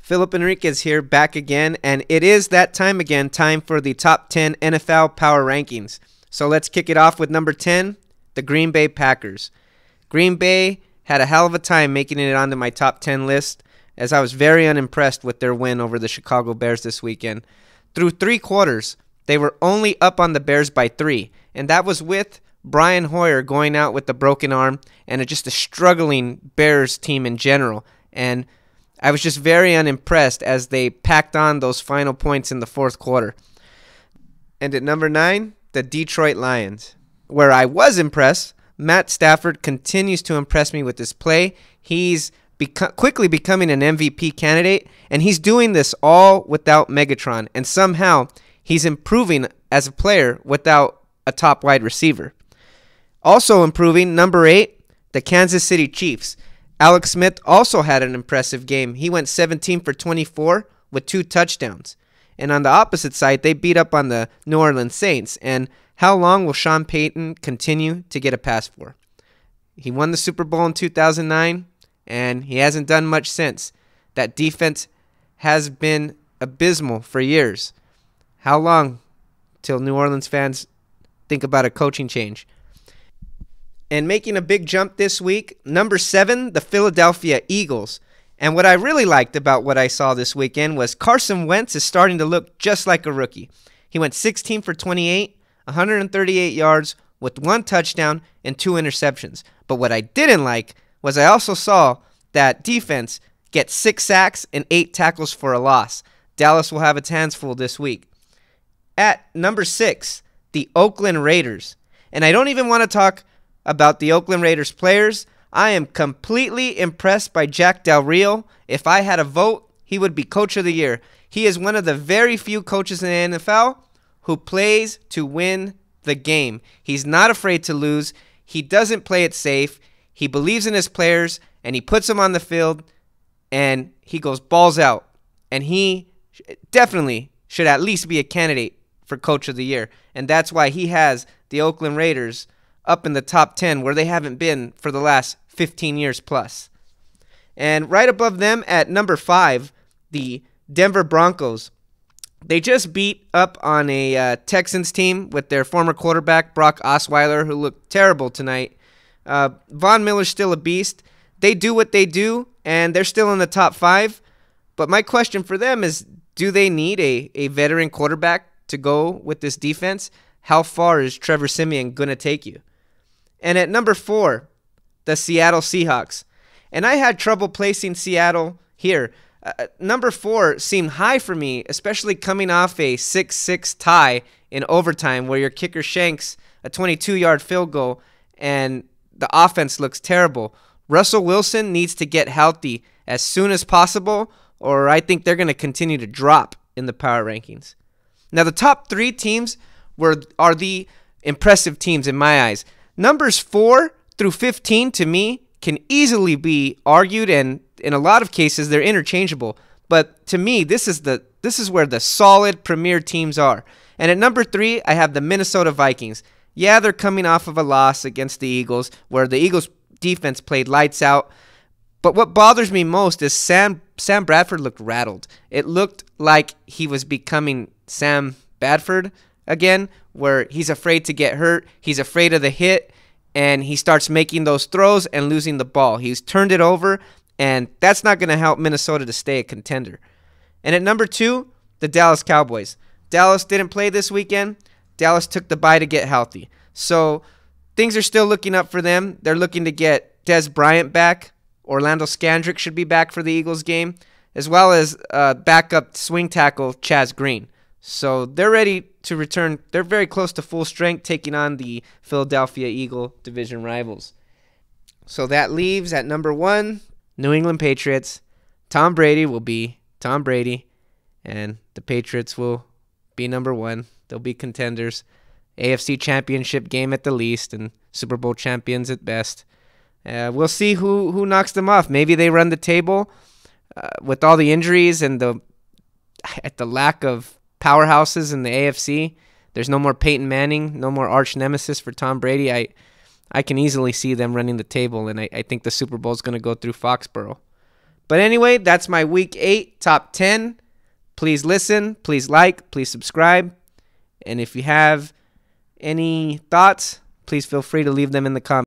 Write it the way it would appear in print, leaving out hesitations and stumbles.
Philip Enriquez here, back again, and it is that time again, time for the top 10 NFL power rankings. So let's kick it off with number 10, the Green Bay Packers. Green Bay had a hell of a time making it onto my top 10 list, as I was very unimpressed with their win over the Chicago Bears this weekend. Through 3 quarters, they were only up on the Bears by 3, and that was with Brian Hoyer going out with a broken arm and just a struggling Bears team in general. And I was just very unimpressed as they packed on those final points in the fourth quarter. And at number 9, the Detroit Lions. Where I was impressed, Matt Stafford continues to impress me with his play. He's quickly becoming an MVP candidate, and he's doing this all without Megatron. And somehow, he's improving as a player without a top wide receiver. Also improving, number 8, the Kansas City Chiefs. Alex Smith also had an impressive game. He went 17 for 24 with 2 touchdowns. And on the opposite side, they beat up on the New Orleans Saints. And how long will Sean Payton continue to get a pass for? He won the Super Bowl in 2009, and he hasn't done much since. That defense has been abysmal for years. How long till New Orleans fans think about a coaching change? And making a big jump this week, number 7, the Philadelphia Eagles. And what I really liked about what I saw this weekend was Carson Wentz is starting to look just like a rookie. He went 16 for 28, 138 yards with 1 touchdown and 2 interceptions. But what I didn't like was I also saw that defense get 6 sacks and 8 tackles for a loss. Dallas will have its hands full this week. At number 6, the Oakland Raiders. And I don't even want to talk about the Oakland Raiders players. I am completely impressed by Jack Del Rio. If I had a vote, he would be Coach of the Year. He is one of the very few coaches in the NFL who plays to win the game. He's not afraid to lose. He doesn't play it safe. He believes in his players, and he puts them on the field, and he goes balls out. And he definitely should at least be a candidate for Coach of the Year. And that's why he has the Oakland Raiders up in the top 10 where they haven't been for the last 15 years plus. And right above them at number 5, the Denver Broncos. They just beat up on a Texans team with their former quarterback, Brock Osweiler, who looked terrible tonight. Von Miller's still a beast. They do what they do, and they're still in the top 5. But my question for them is, do they need a veteran quarterback to go with this defense? How far is Trevor Siemian going to take you? And at number 4, the Seattle Seahawks. And I had trouble placing Seattle here. Number 4 seemed high for me, especially coming off a 6-6 tie in overtime where your kicker shanks a 22-yard field goal and the offense looks terrible. Russell Wilson needs to get healthy as soon as possible, or I think they're going to continue to drop in the power rankings. Now, the top 3 teams are the impressive teams in my eyes. Numbers 4 through 15 to me can easily be argued, and in a lot of cases they're interchangeable. But to me, this is where the solid premier teams are. And at number 3, I have the Minnesota Vikings. Yeah, they're coming off of a loss against the Eagles, where the Eagles defense played lights out. But what bothers me most is Sam Bradford looked rattled. It looked like he was becoming Sam Bradford again, where he's afraid to get hurt, he's afraid of the hit, and he starts making those throws and losing the ball. He's turned it over, and that's not going to help Minnesota to stay a contender. And at number 2, the Dallas Cowboys. Dallas didn't play this weekend. Dallas took the bye to get healthy. So things are still looking up for them. They're looking to get Des Bryant back. Orlando Scandrick should be back for the Eagles game, as well as backup swing tackle Chaz Green. So they're ready to return. They're very close to full strength, taking on the Philadelphia Eagle division rivals. So that leaves at number 1, New England Patriots. Tom Brady will be Tom Brady, and the Patriots will be number 1. They'll be contenders. AFC Championship game at the least, and Super Bowl champions at best. We'll see who knocks them off. Maybe they run the table with all the injuries and the lack of powerhouses in the AFC. There's no more Peyton Manning, no more arch nemesis for Tom Brady. I can easily see them running the table, and I think the Super Bowl is going to go through Foxborough. But anyway, that's my Week 8 top 10. Please listen, please like, please subscribe. And if you have any thoughts, please feel free to leave them in the comments.